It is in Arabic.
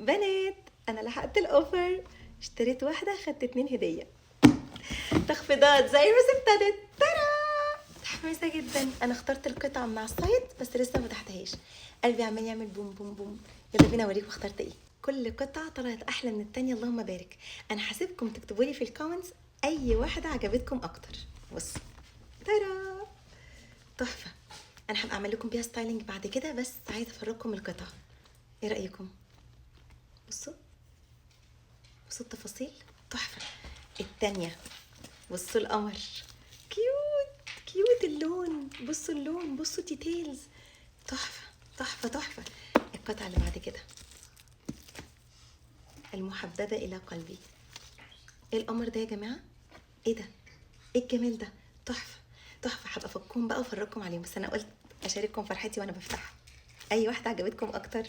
بنات، انا لحقت الاوفر، اشتريت واحده خدت 2 هديه. تخفيضات زي ما ابتدت. ترى متحمسه جدا. انا اخترت القطعه من على السايت بس لسه ما فتحتهاش. قلبي عمال يعمل بوم بوم بوم. يلا بينا اوريكم اخترت ايه. كل قطعه طلعت احلى من التانية، اللهم بارك. انا حاسبكم تكتبوا لي في الكومنتس اي واحده عجبتكم اكتر. بصوا، ترى تحفه. انا هبقى اعمل لكم بيها ستايلينج بعد كده، بس عايزه افرجكم القطعه. ايه رايكم؟ بصوا بصوا التفاصيل، تحفه. التانية بصوا القمر، كيوت كيوت اللون. بصوا اللون، بصوا ديتيلز، تحفه تحفه تحفه. القطعه اللي بعد كده، المحببه الى قلبي. ايه القمر ده يا جماعه؟ ايه ده؟ ايه الجمال ده؟ تحفه تحفه. هبقى افكهم بقى وافرجكم عليهم، بس انا قلت اشارككم فرحتي وانا بفتحها. اي واحده عجبتكم اكتر؟